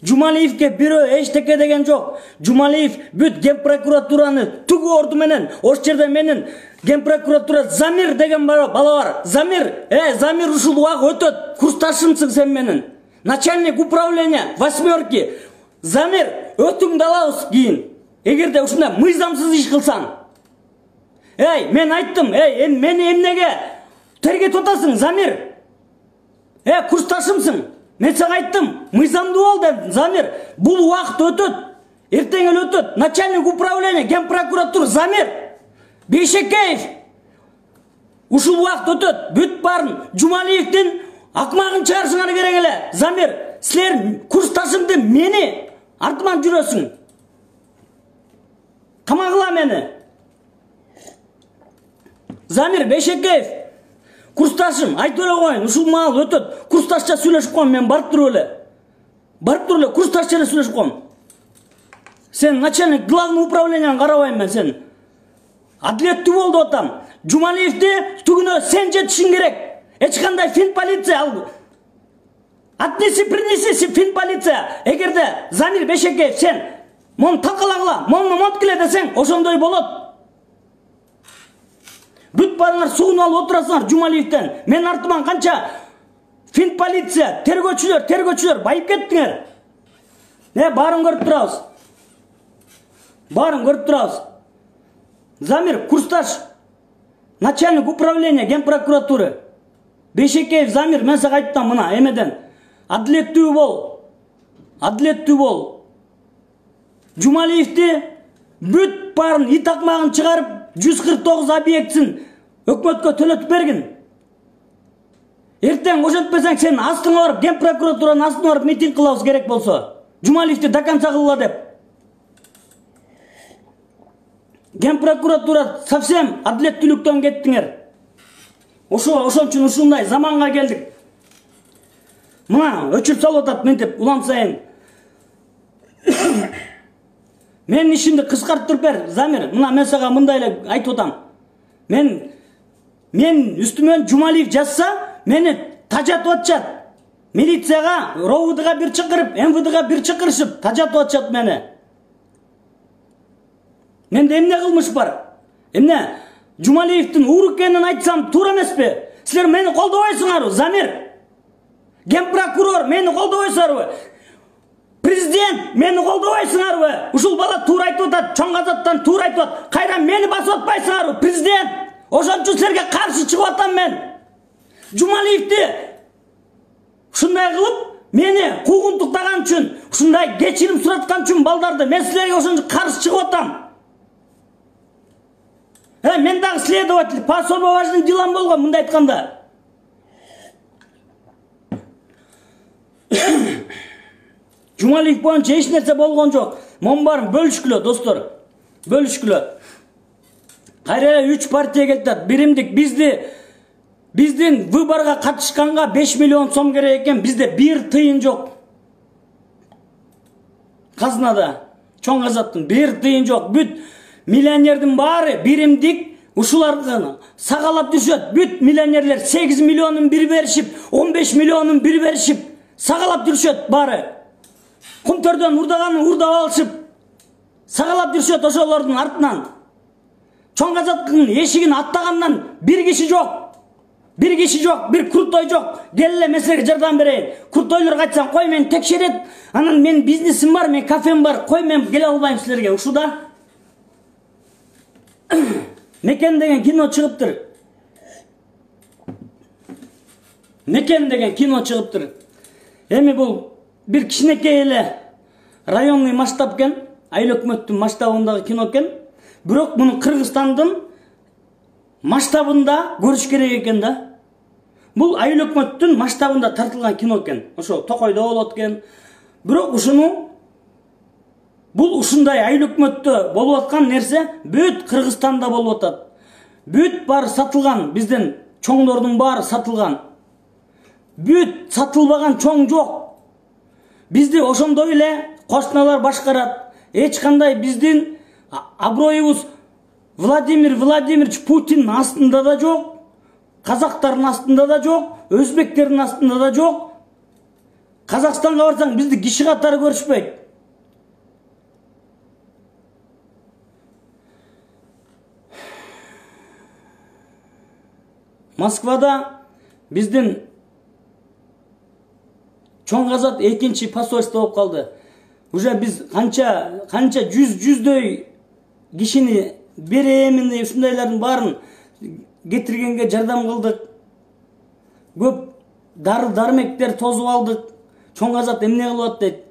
Жумалиевке бирөө эчтеке деген жок. Жумалиев бүт ген прокуратураны түгү орду менен, ош жерде менин ген прокуратура Замир деген бала бар. Замир, Замир ушул убак өтөт. Курсташымсың сен менин. Начальник управления восьмерки. Замир, өтүңдү алабыз кийин. Эгерде ушундай мыйзамсыз иш кылсаң. Мен айттым, мени эмнеге тергетип атасың, Замир? Курсташымсың. Мен сага айттым, мыйзамдуу бол деп, Замир. Бул убакыт өтөт. Эртең эле өтөт. Начальник управления ген прокуратура Замир. Бейшекеев. Ушул убакыт өтөт. Бүт барын Жумалиевдин акмагын чыгарышыңар керек эле. Замир, силер курсташымды мени артыман жүрөсүң. Камагыла мени. Замир Бейшекеев. Курсташым, айтып эле коеюн, ушул маал өтөт. Курсташча сүйлөшүп коем, мен барып туруп эле. Курсташча эле сүйлөшүп коем. Сен начальник главный управлениянын карабайм мен сен. Адилеттүү бол деп атам. Жумалиевди түгүнө сен жетишиң керек. Эч кандай финполиция ал. Принеси финполиция. Эгерде Замир Бейшекеев сен мону талкалагыла, мону монткиле десең, ошондой болот. Бүт барыңар суун алып отурасыңар Жумалиевден. Мен артыман канча финполиция, тергөөчүлөр байып кеттиңер. Барын көрүп турабыз. Замир, курсташ, начальник управления ген прокуратуры. Бейшекеев Замир, мен сага айттым мына эмеден. Адилеттүү бол. Жумалиевди бүт барын итакмагын чыгарып 149 объектсин өкмөткө төлөтүп бергин. Эртең ошентпесең сен астыңа барып, ген прокуратуранын астына барып митинг кылабыз керек болсо. Жумалиевди до конца кылгыла деп. Ген прокуратура совсем адилеттүүлүктөн кеттиңер. Ошон үчүн ушундай заманга келдик. Мына өчүрүп салып атат мынтип улам сайын. Мен ишимди кыскартып бер, Замир. Мына мен сага мындай эле айтып атам. Мен үстүмөн Жумалиев жазса, мени тажатып атышат. Милицияга, РОВДга бир чакырып, МВДга бир чакырышып, тажатып атышат мени. Менде эмне кылмыш бар? Эмне? Жумалиевдин уур экенин айтсам туура эмеспи? Силер мени колдобойсуңарбы, Замир? Ген прокурор мени колдобойсуңарбы? Президент мени колдобойсуңарбы? Ушул бала туура айтып атат, чоң азаттан туура айтып атат. Кайра мени басып атпайсыңарбы, президент? Ошон үчүн силерге каршы чыгып атам мен. Жумалиевди ушундай кылып, мени куугунтуктаган үчүн, ушундай кечирим сураткан үчүн балдарды мен силерге ошон үчүн каршы чыгып атам. Мен дагы следователь, по особо важным делам болгон, мындай айтканда. Жумалиев боюнча эч нерсе болгон жок. Монун баарын бөлүшкүлө, достор. Бөлүшкүлө. Кайра 3 партия келет. Биримдик биздин выборго катышканга 5 миллион сом керек экен. Бизде бир тыйын жок. Казнада чоң азаттын бир тыйын жок. Бүт миллионердин баары биримдик ушуларды сагалап düşөт. Бүт миллионерлер 8 миллионун бир беришип, 15 миллионун бир беришип, сагалап düşөт баары. Кумтөрдөн урдаганын урдап алышып, сагалап düşөт ошолордун артынан. Чоң азаттын эшигин аттагандан бир киши жок. Бир куртой жок. Келе мен силерге жардам берейин. Куртойлорго айтсам, кой мен текшерет, анан мен бизнесим бар, мен кафем бар, кой мен келе албайм силерге. Ушуда Мекен деген кино чыгыптыр. Эми бул бир кичинекей эле районный масштаб экен, айыл өкмөттүн масштабындагы кино экен. Бирок муну Кыргызстандын масштабында көрүш керек экен да. Бул айыл өкмөттүн масштабында тартылган кино экен. Ошо Токойдо болот экен. Бирок бул ушундай айыл өкмөттө болуп аткан нерсе бүт Кыргызстанда болуп атат. Бүт баары сатылган, биздин чоңдордун баары сатылган. Бүт сатылбаган чоң жок. Бизди ошондой эле кошуналар башкарат. Эч кандай биздин аброюбуз Владимир Владимирович Путин астында да жок, казактардын астында да жок, өзбектердин астында да жок. Қазақстанға барсаң бізді киши катары көрүшпөйт. Москвада биздин чоң казат экинчи посольство болуп калды. Уже биз канча жүздөй кишини беремин, ушундайлардын баарын кетиргенге жардам кылдык. Көп дары-дармектер тозуп алдык. Чоң казат эмне кылып дейт.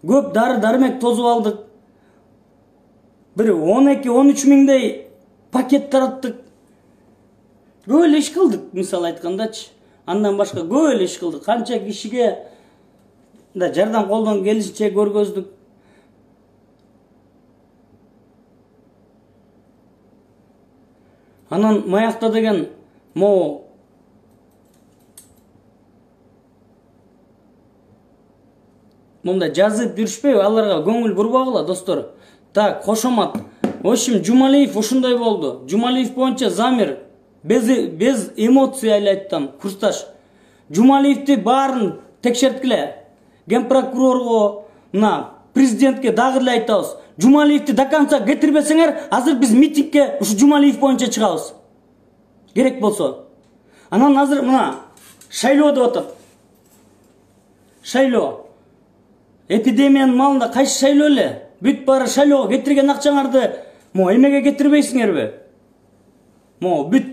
Көп дары-дармек тозуп алдык. Бир 12-13 миңдей пакет тараттык. Көп эле иш кылдык, мисалы айткандачы. Андан башка көп эле иш кылдык. Канча кишиге да жардам колдон келишинче көргөздүк. Анан маякта деген могу мындай жазып жүрүшпөйбү, аларга көңүл бурбагыла достор. Так, кошомат. В общем, Жумалиев ушундай болду. Жумалиев боюнча замир без эмоций айтам, курсташ. Жумалиевди баарын текшерткиле. Ген прокурорго, мына президентке дагы эле айтабыз. Жумалиевди до конца кетирбесеңер, азыр биз митингге ушу Жумалиев боюнча чыгабыз. Керек болсо. Анан азыр мына шайлоо деп атат. Шайлоо. Эпидемиянын малында кайсы шайлоо эле? Бүт баары шайлоого кетирген акчаңарды эмеге кетирбейсиңерби? Бүт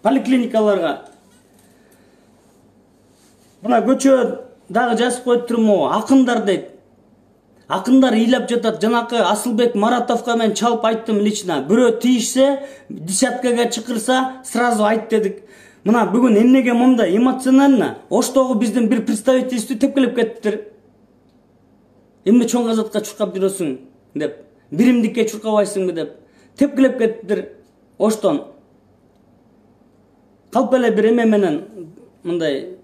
поликлиникаларга. Мына көчө дагы жазып коюптур, акындар дейт. Акындар ыйлап жатат. Жанакы Асылбек Маратовго мен чалып айттым лично. Бирөө тийишсе, десяткага чакырса, сразу айт дедик. Мына бүгүн эмнеге мындай эмоционально? Оштогу биздин бир представительство тепкилеп кеттиптир. Эмне чоң казатка чуркап жүрөсүң деп, биримдикке чуркабайсыңбы деп тепкилеп кеттиптир. Оштон калп эле бир эме менен мындай.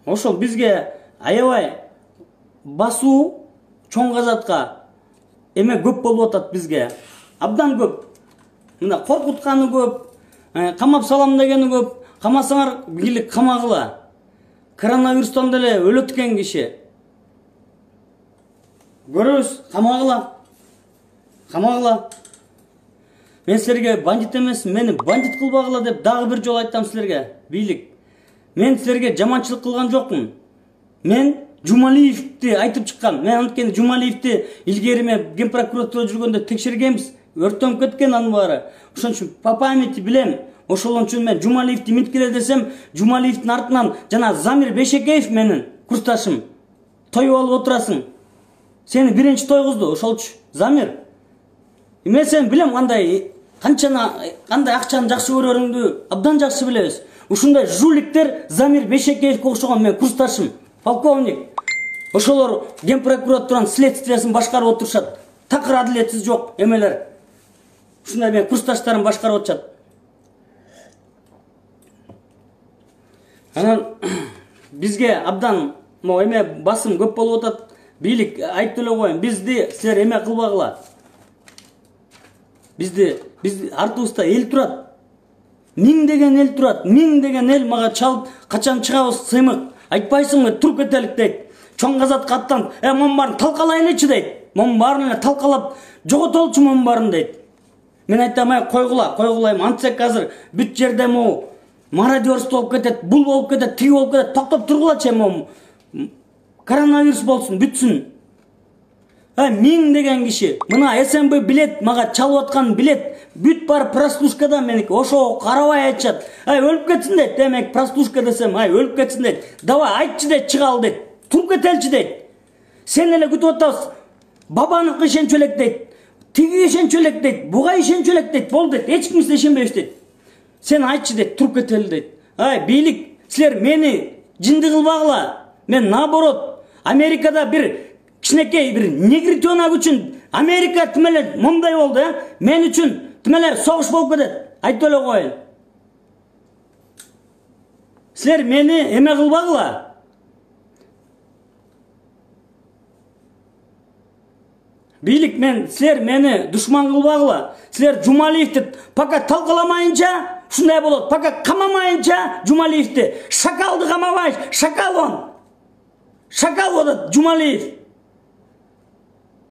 Ошол бизге аябай басуу чоң казатка эме көп болуп атат бизге. Абдан көп. Мына коркутканы көп, камап салам дегени көп. Камасаңар бийлик камагыла. Коронавирустан деле өлөт экен киши. Көрөбүз, камагыла. Мен силерге бандит эмесмин, мени бандит кылбагыла деп дагы бир жолу айтам силерге. Бийлик. Мен силерге жаманчылык кылган жокмун. Мен Жумалиевди айтып чыккан. Мен анткени Жумалиевди илгериме ген прокуратурада жүргөндө текшергенбиз. Өртөнүп кеткен анын баары. Ошон үчүн по памяти билем. Ошол үчүн мен Жумалиевди минткиле десем, Жумалиевдин артынан жана Замир Бешекеев менин курсташым тоюп алып отурасың. Сени биринчи тойгузду, ошолчу Замир. Мен сен билем кандай акчаны жакшы көрөрүңдү абдан жакшы билебиз. Ушундай жуликтер Замир Бешекеевке окшогон мен курсташым, полковник. Ошолор ген прокуратуранын следствиясын башкарып отурушат. Такыр адилетсиз жок эмелер. Ушундай мен курсташтарым башкарып отурушат. Анан бизге абдан эме басым көп болуп атат. Бийлик айтып эле коеюн, бизди силер эме кылбагыла. Биз артыбызда эл турат. Миң деген эл турат. Миң деген эл мага чалып, качан чыгабыз сыймык. Айтпайсыңбы, туруп кетелик дейт. Чоң казатка аттан, монун баарын талкалайлычы дейт. Монун баарын эле талкалап жоготолчу монун баарын дейт. Мен айтам, койгулайм. Антсек азыр бүт жерде мародерство болуп кетет, бул болуп кетет, тиги болуп кетет. Токтоп тургулачы коронавирус болсун, бүтсүн. Миң деген киши. Мына СМБ билет, мага чалып аткан билет. Бүт бар прослушкада меники. Ошого карабай айтышат. Өлүп кетсин дейт. Демек прослушка десем, өлүп кетсин дейт. Давай айтчы дейт, чыгалы дейт. Туруп кетелчи дейт. Сен эле күтүп атабыз. Бабанык ишенчү элек дейт. Тиги ишенчү элек дейт. Буга ишенчү элек дейт. Болду дейт. Эч ким сине ишенбейбиз дейт. Сен айтчы дейт, туруп кетели дейт. Бийлик, силер мени жынды кылбагыла. Мен наоборот, Америкада бир кичинекей бир негритенок үчүн Америка тимелер мындай болду, мен үчүн тимелер согуш болуп кетет. Айтып эле коеюн. Силер мени эме кылбагыла. Бийлик, силер мени душман кылбагыла. Силер Жумалиевди пока талкаламайынча şunday bolot. Fakat kamamayınca Cumaliev'di. Şakaldı kamamay. Şakal on. Şakal oda Cumaliyev.